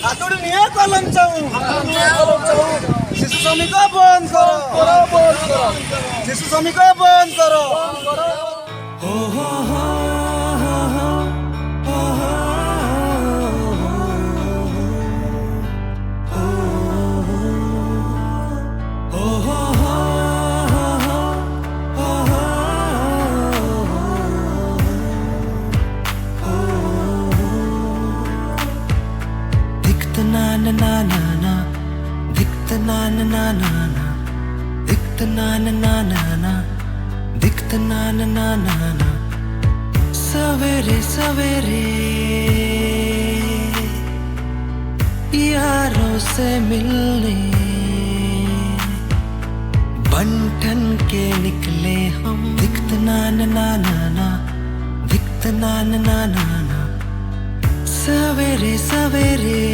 হাতুড়ি নিয়ে কলম চাও, শিশু শ্রমিক বন্ধ করো, শিশু শ্রমিক বন্ধ করো। na na na na na dikta na na na na na dikta na na na na na dikta na na na na na सवेरे सवेरे यारों से मिलने बंठन के निकले हम दिखत ना ना ना ना ना दिखत ना ना ना ना ना सवेरे सवेरे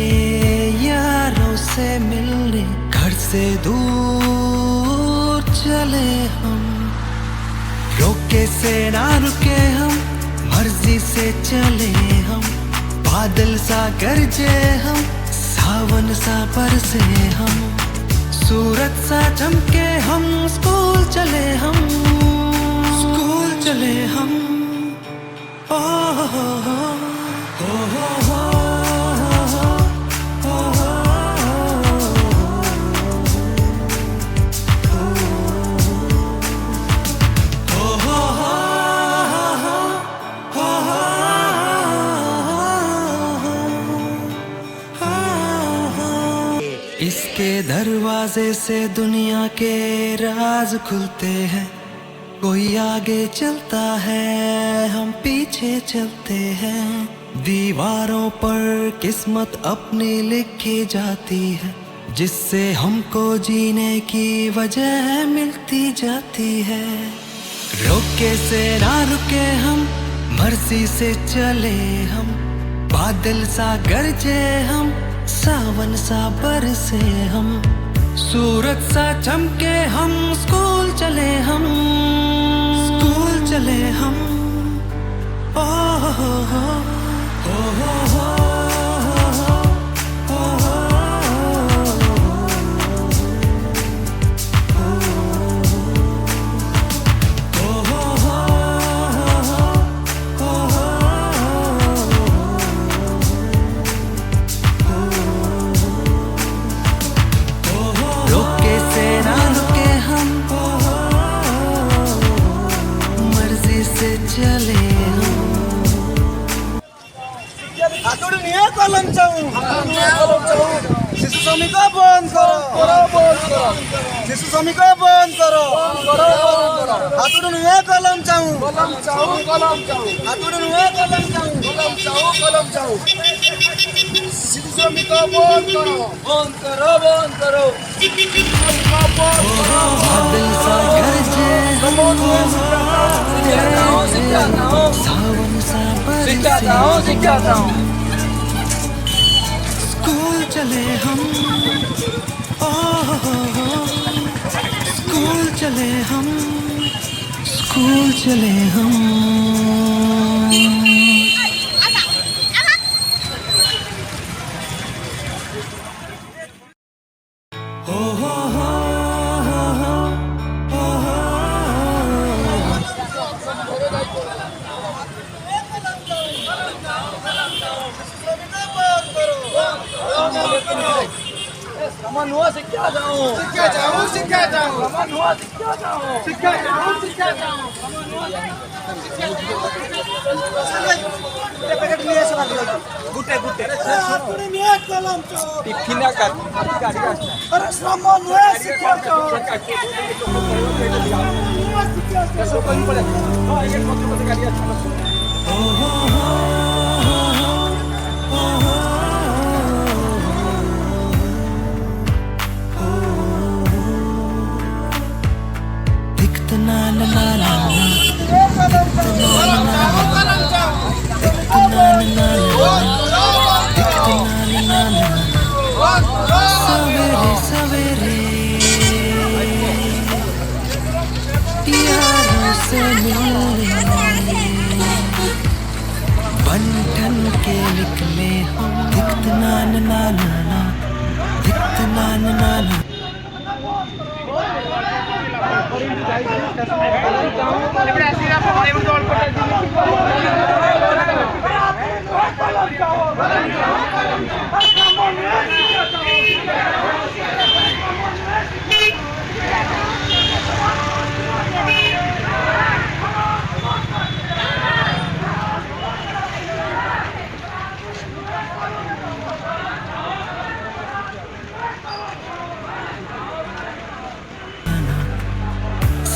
यारों से मिलने घर से दूर चले हम रोके से ना रुके हम मर्जी से चले हम बादल सा गरजे हम सावन सा बरसे हम सूरज सा चमके हम स्कूल चले हम ओ हो हो इसके दरवाजे से दुनिया के राज खुलते हैं कोई आगे चलता है हम पीछे चलते हैं दीवारों पर किस्मत अपनी लिखी जाती है जिससे हमको जीने की वजह मिलती जाती है रोके से ना रुके हम मर्जी से चले हम बादल सा गरजे हम सावन सा बरसे हम सूरज सा चमके हम स्कूल चले हम ओ हो हो रोके से ना रुके हम मर्जी से चले हम হাতুড়ি নিয়ে কলম চাও, শিশু শ্রমিক বন্ধ করো, শিশু শ্রমিক বন্ধ করো। হাতুড়ি নিয়ে কলম চাও, হাতুড়ি নিয়ে কলম চাও, শিশু শ্রমিক বন্ধ করো। बादल सा गरजे सावन सा बरसे स्कूल चले हम ओ हो हो स्कूल चले हम हो हो हो শিক্ষা যাও, গুটে গুটে হাতুড়ি নিয়ে কলম চাও, টিফিনা কাট গাড়ি আসছে আরে সম্মান হয়ে শিক্ষা যাও कैसे कोई पड़े हां ये कौन सी गाड़ी है ओ हो दिखता ना ना ना ना सवेरे सवेरे यारों से मिलने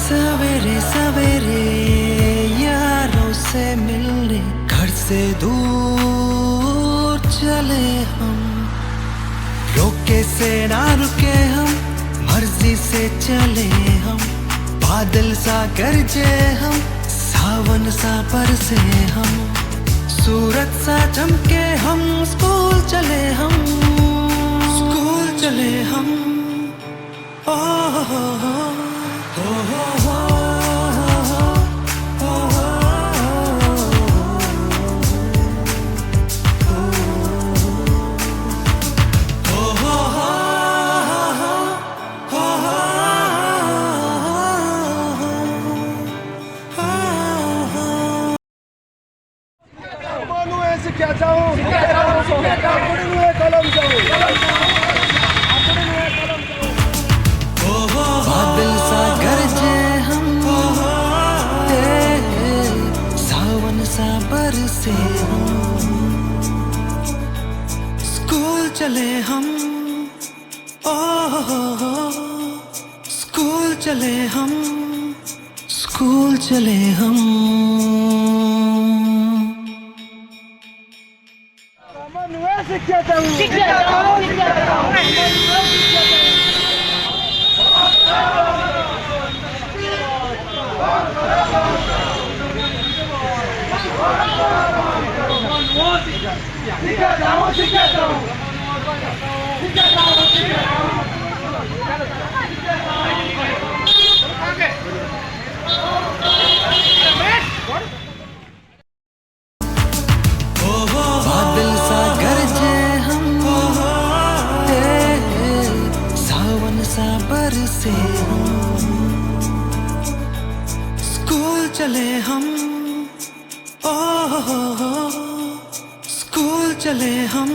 सवेरे सवेरे यारों से मिलने घर से दूर चले हम, रोके से ना रुके हम, मर्जी से चले हम, बादल सा गरजे हम, सावन सा बरसे हम, सूरज सा चमके हम, स्कूल चले हम, स्कूल चले हम। ओ हो हो ଶିକ୍ଷା ଚାହୁଁ ଆପଣ ନୁହେଁ କଲମ ଚାହୁଁ बादल सा गरजे हम, सावन सा बरसे हम, स्कूल चले हम, ओ स्कूल चले हम, स्कूल चले हम। ନୁହେଁ ଶିକ୍ଷା ଚାହୁଁ बादल सा गरजे हम, सावन सा बरसे हम, स्कूल चले हम, ओ स्कूल चले हम,